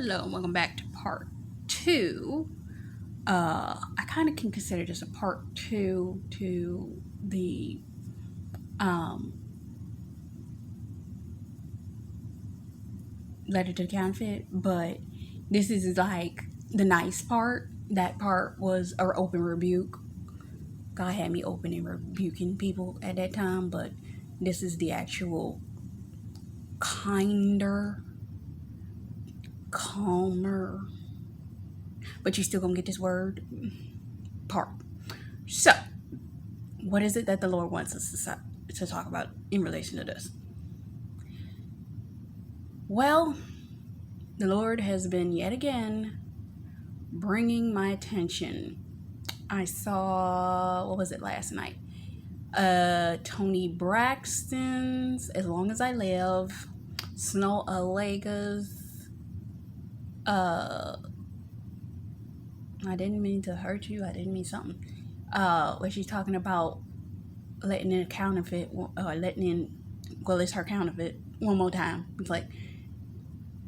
Hello and welcome back to part 2. I kind of can consider this a part 2 to the letter to the counterfeit, but this is like the nice part. That part was an open rebuke. God had me open and rebuking people at that time, but this is the actual kinder, calmer, but you still gonna get this word part. So, what is it that the Lord wants us to talk about in relation to this? Well, the Lord has been yet again bringing my attention. I saw, what was it, last night? Tony Braxton's As Long As I Live, Snow Allega's I didn't mean to hurt you, I didn't mean something. Where she's talking about letting in a counterfeit, or letting in, well, it's her counterfeit one more time. It's like,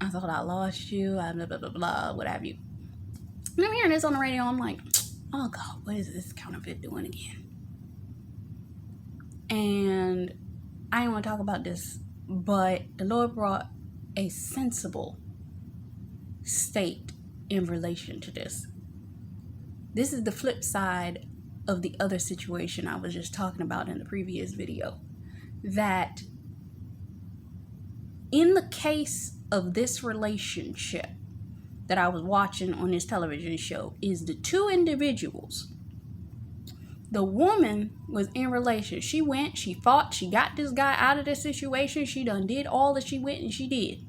I thought I lost you, blah, blah, blah, blah, what have you. And I'm hearing this on the radio, I'm like, oh God, what is this counterfeit doing again? And I don't want to talk about this, but the Lord brought a sensible state in relation to this. This is the flip side of the other situation I was just talking about in the previous video. That in the case of this relationship that I was watching on this television show, is the two individuals. The woman was in relation. She went, she fought, she got this guy out of this situation. She done did all that she went and she did.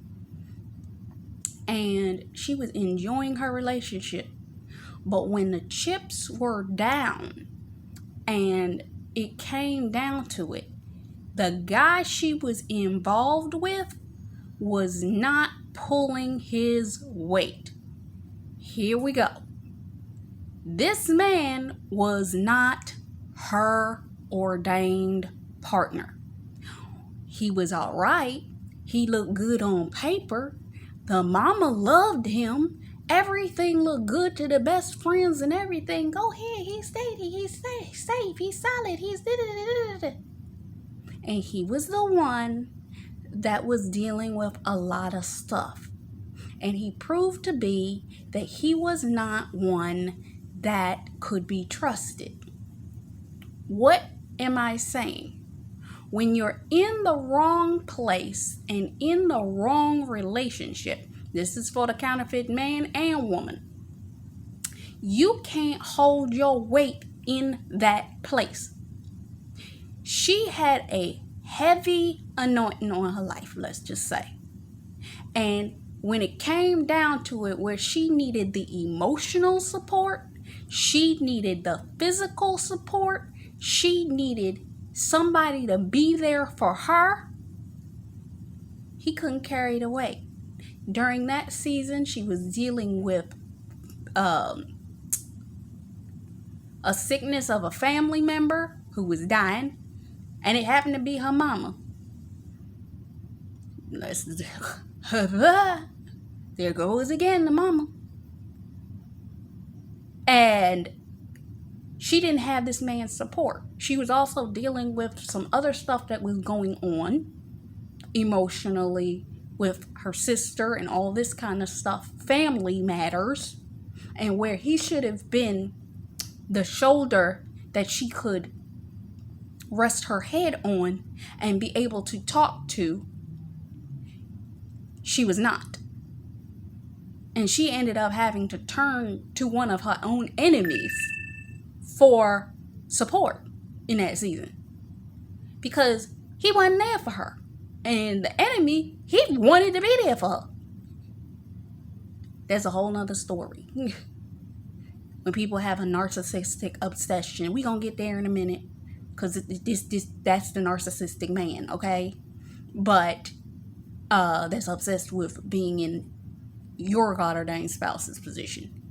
And she was enjoying her relationship. But when the chips were down and it came down to it, the guy she was involved with was not pulling his weight. Here we go. This man was not her ordained partner. He was all right. He looked good on paper. The mama loved him. Everything looked good to the best friends and everything. Go ahead. He's steady. He's safe. He's solid. He's da-da-da-da-da-da. And he was the one that was dealing with a lot of stuff. And he proved to be that he was not one that could be trusted. What am I saying? When you're in the wrong place and in the wrong relationship, this is for the counterfeit man and woman, you can't hold your weight in that place. She had a heavy anointing on her life, let's just say. And when it came down to it, where she needed the emotional support, she needed the physical support, she needed somebody to be there for her, he couldn't carry the weight. During that season, she was dealing with a sickness of a family member who was dying, and it happened to be her mama. There goes again the mama. And she didn't have this man's support. She was also dealing with some other stuff that was going on emotionally with her sister and all this kind of stuff, family matters, and where he should have been the shoulder that she could rest her head on and be able to talk to, she was not. And she ended up having to turn to one of her own enemies for support in that season, because he wasn't there for her. And the enemy, he wanted to be there for her. That's a whole nother story. When people have a narcissistic obsession, we gonna get there in a minute, because that's the narcissistic man, okay? But that's obsessed with being in your God-ordained spouse's position.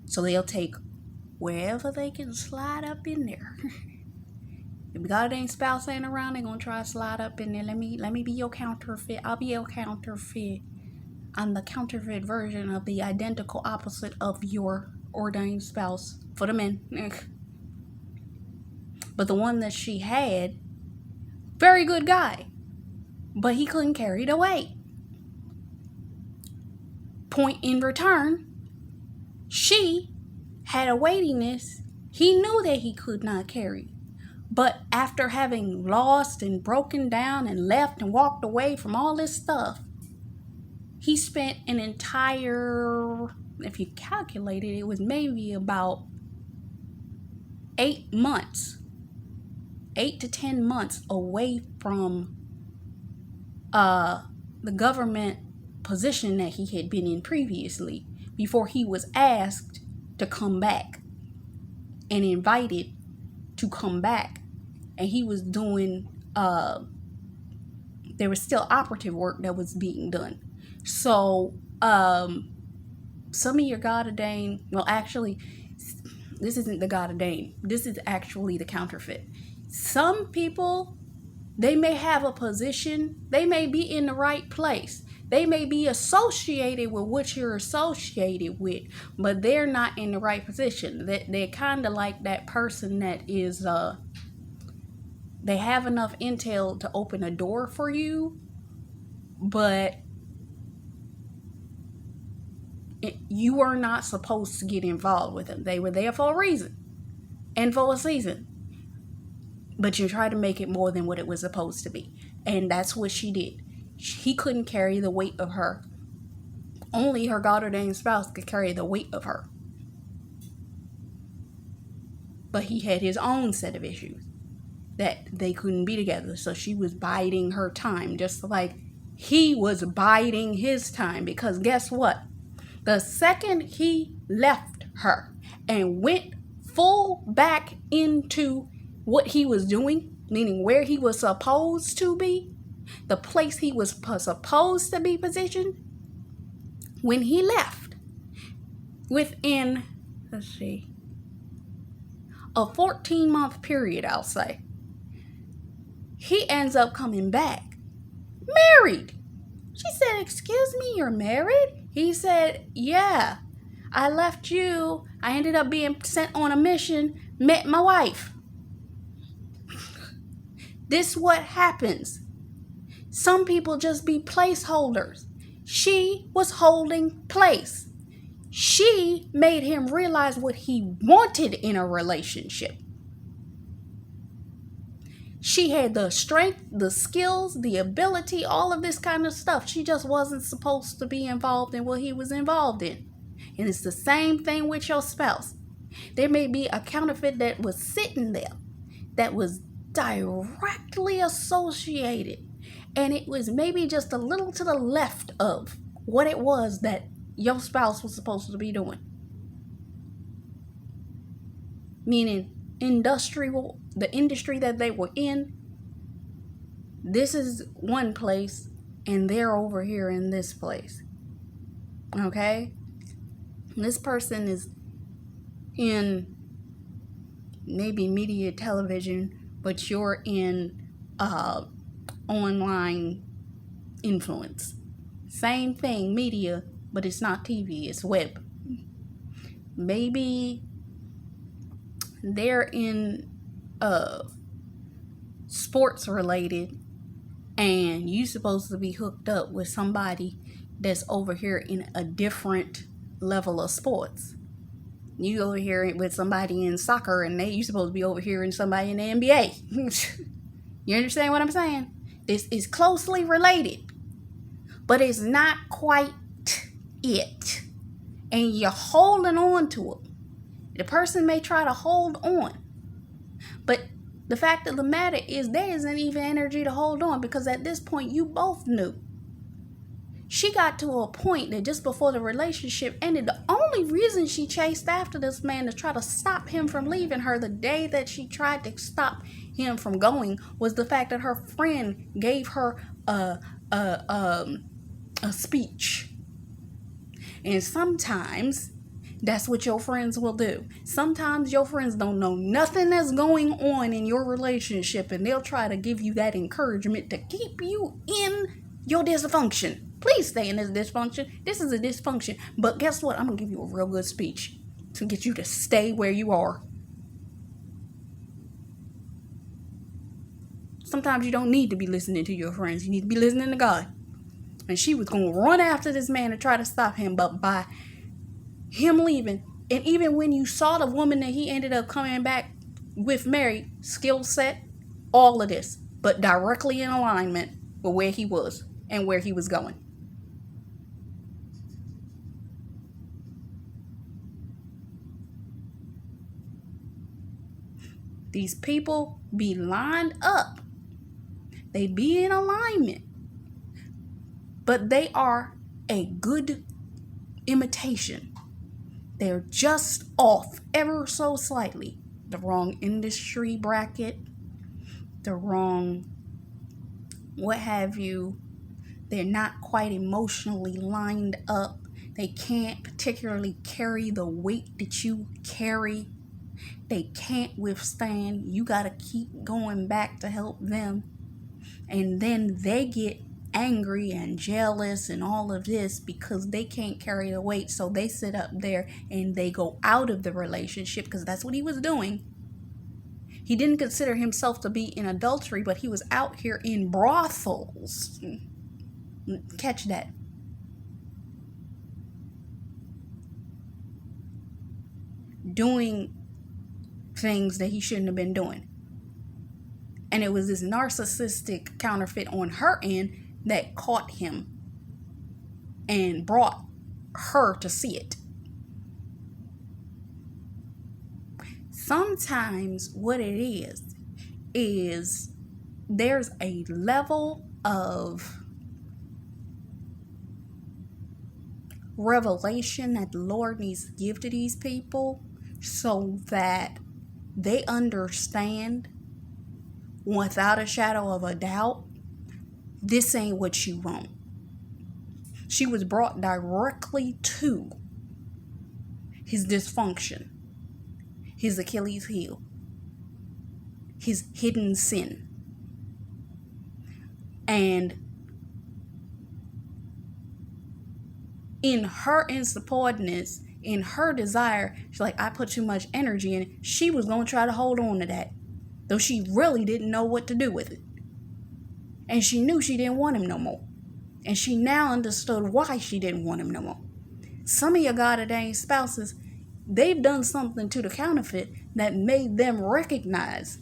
So they'll take wherever they can slide up in there. If God-ordained spouse ain't around, they're gonna try to slide up in there. Let me be your counterfeit. I'll be your counterfeit. I'm the counterfeit version of the identical opposite of your ordained spouse for the men. But the one that she had, very good guy, but he couldn't carry the weight. Point in return, she had a weightiness he knew that he could not carry. But after having lost and broken down and left and walked away from all this stuff, he spent an entire, if you calculate it, it was maybe about 8 months, 8 to 10 months away from the government position that he had been in previously before he was asked to come back and invited to come back. And he was doing, there was still operative work that was being done. So, some of your God ordained, well, actually, this isn't the God ordained. This is actually the counterfeit. Some people, they may have a position. They may be in the right place. They may be associated with what you're associated with, but they're not in the right position. They're kind of like that person that is, they have enough intel to open a door for you, but you are not supposed to get involved with them. They were there for a reason and for a season, but you try to make it more than what it was supposed to be. And that's what she did. He couldn't carry the weight of her. Only her God-ordained spouse could carry the weight of her. But he had his own set of issues that they couldn't be together. So she was biding her time, just like he was biding his time. Because guess what? The second he left her and went full back into what he was doing, meaning where he was supposed to be, the place he was supposed to be positioned, when he left, within, let's see, a 14-month period, I'll say, he ends up coming back married. She said, "Excuse me, you're married?" He said, "Yeah, I left you. I ended up being sent on a mission, met my wife." This what happens. Some people just be placeholders. She was holding place. She made him realize what he wanted in a relationship. She had the strength, the skills, the ability, all of this kind of stuff. She just wasn't supposed to be involved in what he was involved in. And it's the same thing with your spouse. There may be a counterfeit that was sitting there that was directly associated, and it was maybe just a little to the left of what it was that your spouse was supposed to be doing. Meaning the industry that they were in, this is one place and they're over here in this place. Okay? This person is in maybe media, television, but you're in online influence. Same thing, media, but it's not TV, it's web. Maybe they're in sports related, and you supposed to be hooked up with somebody that's over here in a different level of sports. You over here with somebody in soccer, and you supposed to be over here in somebody in the NBA. You understand what I'm saying? This is closely related, but it's not quite it. And you're holding on to it. The person may try to hold on, but the fact of the matter is there isn't even energy to hold on, because at this point you both knew. She got to a point that just before the relationship ended, the only reason she chased after this man to try to stop him from leaving her the day that she tried to stop him from going was the fact that her friend gave her a speech. And sometimes that's what your friends will do. Sometimes your friends don't know nothing that's going on in your relationship, and they'll try to give you that encouragement to keep you in your dysfunction. Please stay in this dysfunction. This is a dysfunction. But guess what? I'm going to give you a real good speech to get you to stay where you are. Sometimes you don't need to be listening to your friends. You need to be listening to God. And she was going to run after this man to try to stop him. But by him leaving, and even when you saw the woman that he ended up coming back with married, skill set, all of this, but directly in alignment with where he was and where he was going. These people be lined up. They be in alignment. But they are a good imitation. They're just off ever so slightly. The wrong industry bracket, the wrong what have you. They're not quite emotionally lined up. They can't particularly carry the weight that you carry. They can't withstand. You got to keep going back to help them. And then they get angry and jealous and all of this because they can't carry the weight. So they sit up there and they go out of the relationship, because that's what he was doing. He didn't consider himself to be in adultery, but he was out here in brothels. Catch that. Doing things that he shouldn't have been doing. And it was this narcissistic counterfeit on her end that caught him and brought her to see it. Sometimes what it is there's a level of revelation that the Lord needs to give to these people so that they understand without a shadow of a doubt, this ain't what you want. She was brought directly to his dysfunction, his Achilles heel, his hidden sin. And in her insupportness, in her desire, she's like, I put too much energy in it. She was going to try to hold on to that, though she really didn't know what to do with it. And she knew she didn't want him no more. And she now understood why she didn't want him no more. Some of your God-ordained spouses, they've done something to the counterfeit that made them recognize.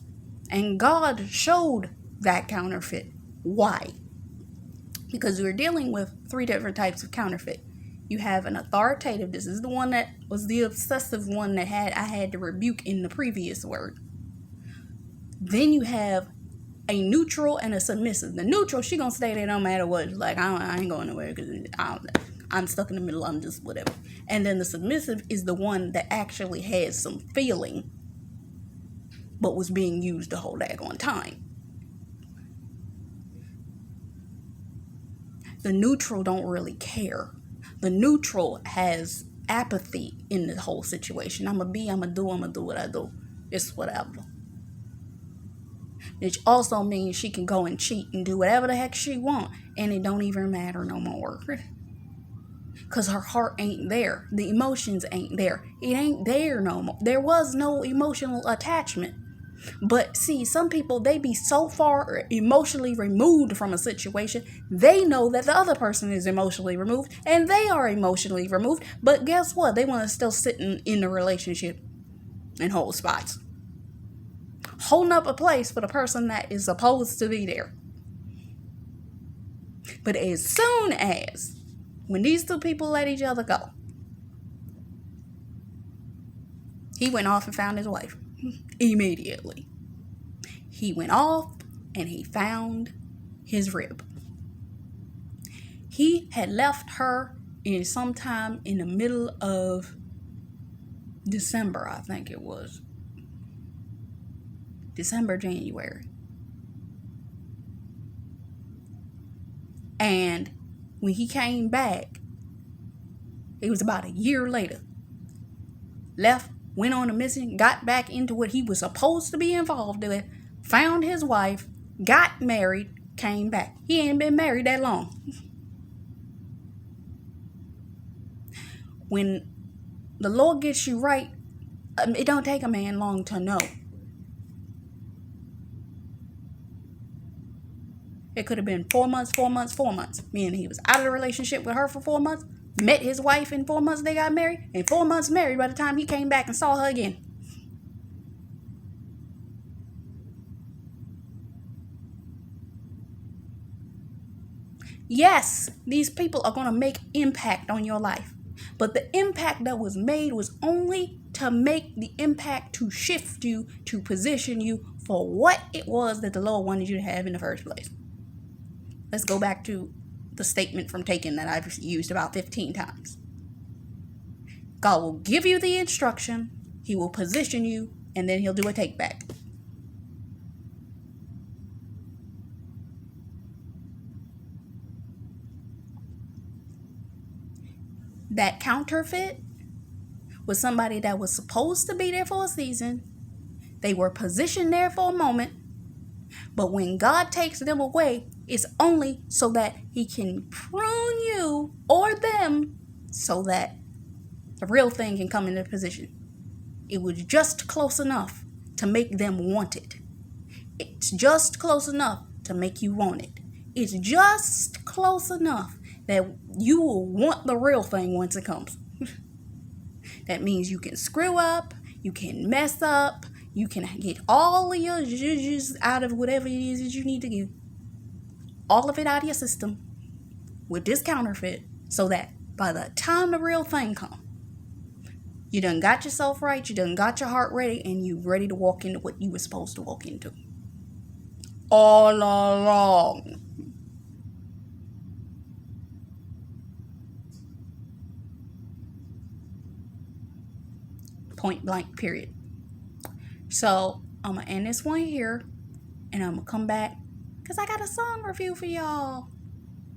And God showed that counterfeit. Why? Because we're dealing with 3 different types of counterfeit. You have an authoritative. This is the one that was the obsessive one that I had to rebuke in the previous word. Then you have a neutral and a submissive. The neutral, she gonna stay there no matter what. Like, I ain't going nowhere because I'm stuck in the middle. I'm just whatever. And then the submissive is the one that actually has some feeling, but was being used the whole daggone time. The neutral don't really care. The neutral has apathy in the whole situation. I'm gonna do what I do. It's whatever. Which also means she can go and cheat and do whatever the heck she want, and it don't even matter no more. Because her heart ain't there. The emotions ain't there. It ain't there no more. There was no emotional attachment. But see, some people, they be so far emotionally removed from a situation, they know that the other person is emotionally removed, and they are emotionally removed. But guess what? They want to still sit in the relationship and hold spots. Holding up a place for the person that is supposed to be there. But as soon as, when these 2 people let each other go, he went off and found his wife. Immediately. He went off and he found his rib. He had left her in sometime in the middle of December, I think it was. December, January. And when he came back, it was about a year later. Left, went on a mission, got back into what he was supposed to be involved with, found his wife, got married, came back. He ain't been married that long. When the Lord gets you right, it don't take a man long to know. It could have been 4 months, 4 months, 4 months. Meaning he was out of the relationship with her for 4 months, met his wife in 4 months, they got married, and 4 months married by the time he came back and saw her again. Yes, these people are going to make impact on your life. But the impact that was made was only to make the impact to shift you, to position you for what it was that the Lord wanted you to have in the first place. Let's go back to the statement from Taken that I've used about 15 times. God will give you the instruction, he will position you, and then he'll do a take back. That counterfeit was somebody that was supposed to be there for a season. They were positioned there for a moment. But when God takes them away, it's only so that he can prune you or them so that the real thing can come into position. It was just close enough to make them want it. It's just close enough to make you want it. It's just close enough that you will want the real thing once it comes. That means you can screw up, you can mess up, you can get all of your judges out of whatever it is that you need to get. All of it out of your system with this counterfeit so that by the time the real thing comes, you done got yourself right, you done got your heart ready, and you ready to walk into what you were supposed to walk into. All along. Point blank, period. So I'm going to end this one here, and I'm going to come back because I got a song review for y'all.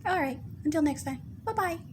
All right, until next time. Bye-bye.